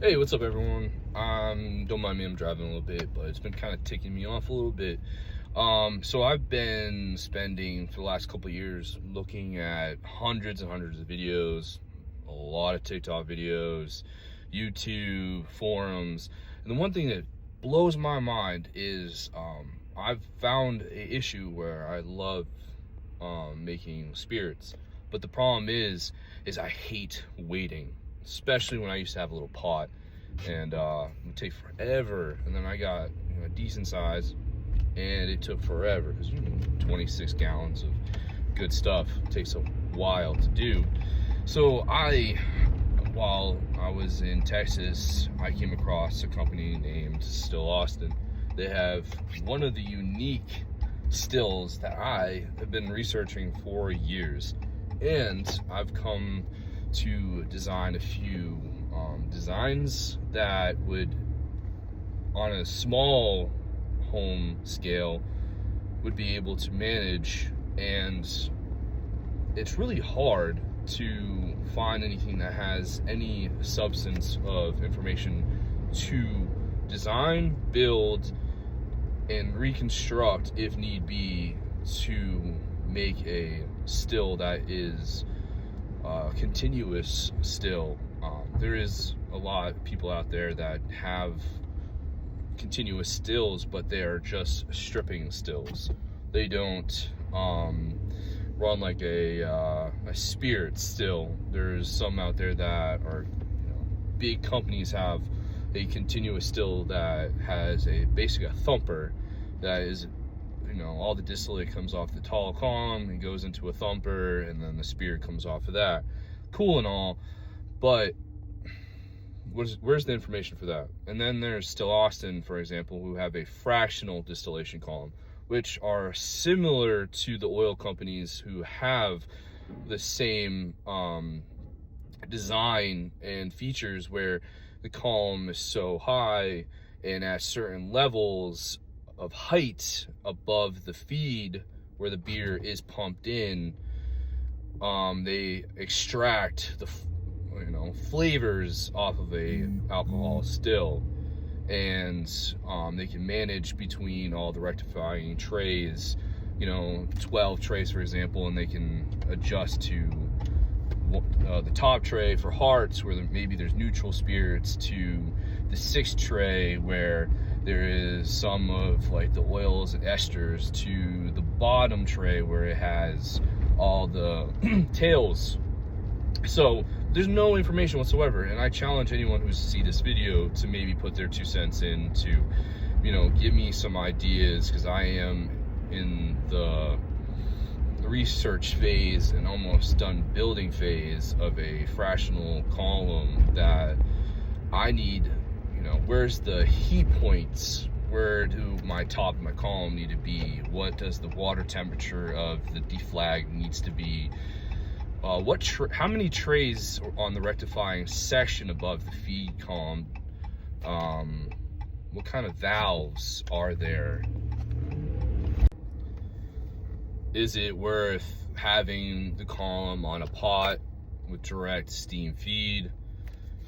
Hey, what's up, everyone? Don't mind me, I'm driving a little bit, but it's been kind of ticking me off a little bit. So I've been spending for the last couple of years looking at hundreds and hundreds of videos, a lot of TikTok videos, YouTube, forums, and the one thing that blows my mind is I've found an issue where I love making spirits, but the problem is I hate waiting, especially when I used to have a little pot, and it would take forever. And then I got a decent size, and it took forever because 26 gallons of good stuff takes a while to do. So while I was in Texas, I came across a company named Still Austin. They have one of the unique stills that I have been researching for years, and I've come to design a few designs that would, on a small home scale, would be able to manage. And it's really hard to find anything that has any substance of information to design, build, and reconstruct if need be to make a still that is continuous still. There is a lot of people out there that have continuous stills, but they are just stripping stills. They don't run like a spirit still. There's some out there that are, big companies have a continuous still that has basically a thumper that is, all the distillate comes off the tall column and goes into a thumper, and then the spirit comes off of that. Cool and all, but where's the information for that? And then there's Still Austin, for example, who have a fractional distillation column, which are similar to the oil companies who have the same design and features, where the column is so high, and at certain levels of height above the feed where the beer is pumped in, they extract the flavors off of a alcohol still, and they can manage between all the rectifying trays, 12 trays for example, and they can adjust to the top tray for hearts where maybe there's neutral spirits, to the 6th tray where there is some of like the oils and esters, to the bottom tray where it has all the tails. So there's no information whatsoever, and I challenge anyone who sees this video to maybe put their 2 cents in to, give me some ideas, because I am in the research phase and almost done building phase of a fractional column that I need. Where's the heat points? Where do my top of my column need to be? What does the water temperature of the deflag needs to be? How many trays on the rectifying section above the feed column? What kind of valves are there? Is it worth having the column on a pot with direct steam feed?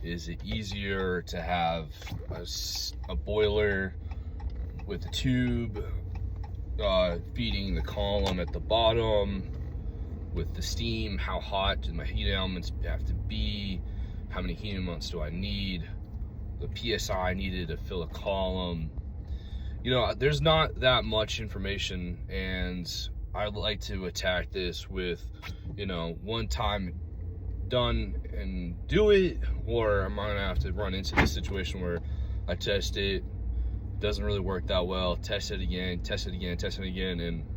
Is it easier to have a boiler with a tube feeding the column at the bottom with the steam? How hot do my heat elements have to be? How many heat elements do I need? The PSI needed to fill a column. There's not that much information, and I'd like to attack this with, one time done and do it, or am I gonna have to run into this situation where I test it, doesn't really work that well, test it again, and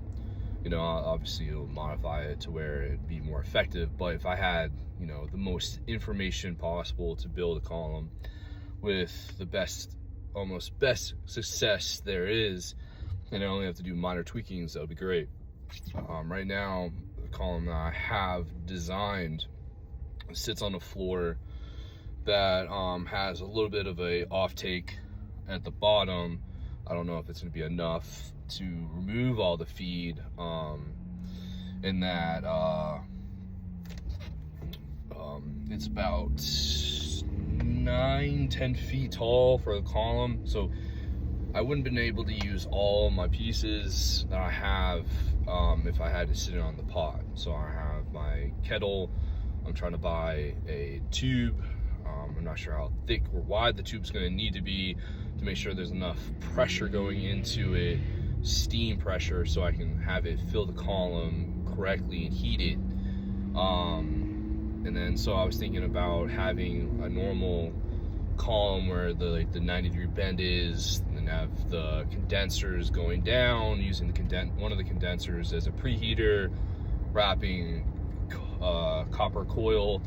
obviously it'll modify it to where it'd be more effective. But if I had, the most information possible to build a column with the best success there is, and I only have to do minor tweakings, that would be great. Right now, the column that I have designed sits on a floor that has a little bit of a offtake at the bottom. I don't know if it's going to be enough to remove all the feed, in that it's about 9 9-10 feet tall for the column, so I wouldn't been able to use all my pieces that I have if I had to sit it on the pot. So I have my kettle. I'm trying to buy a tube. I'm not sure how thick or wide the tube's going to need to be to make sure there's enough pressure going into it, steam pressure, so I can have it fill the column correctly and heat it. And then so I was thinking about having a normal column where the 90-degree bend is, and then have the condensers going down, using one of the condensers as a preheater, wrapping copper coil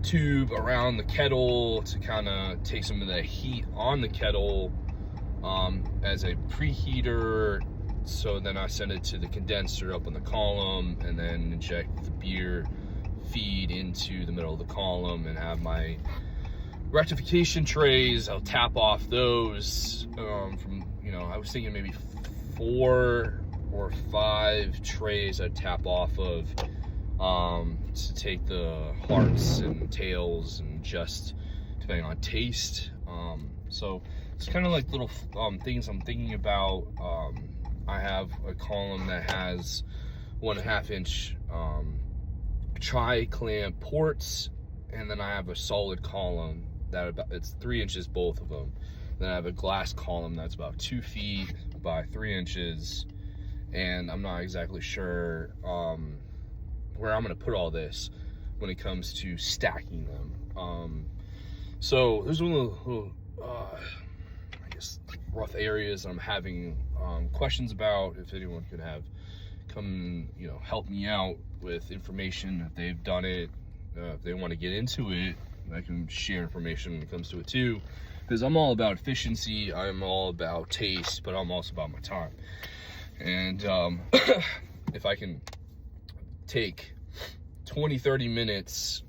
tube around the kettle to kind of take some of the heat on the kettle as a preheater. So then I send it to the condenser up on the column, and then inject the beer feed into the middle of the column, and have my rectification trays. I'll tap off those from, I was thinking maybe 4 or 5 trays I'd tap off of to take the hearts and tails, and just depending on taste. So it's kind of like little things I'm thinking about. I have a column that has 1.5 inch tri-clamp ports, and then I have a solid column that it's 3 inches, both of them. Then I have a glass column that's about 2 feet by 3 inches, and I'm not exactly sure where I'm going to put all this when it comes to stacking them. So there's one little I guess rough areas I'm having questions about. If anyone could come help me out with information, if they've done it, if they want to get into it, I can share information when it comes to it too, because I'm all about efficiency, I'm all about taste, but I'm also about my time. And if I can take 20-30 minutes,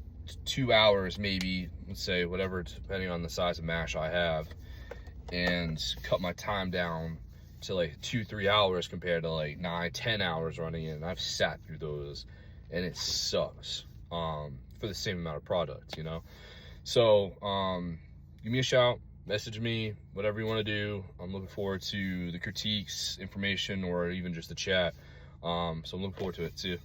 2 hours maybe, let's say, whatever, depending on the size of mash I have, and cut my time down to like 2-3 hours compared to like 9-10 hours running it. And I've sat through those, and it sucks for the same amount of product, So give me a shout, message me, whatever you want to do. I'm looking forward to the critiques, information, or even just the chat. So I'm looking forward to it too.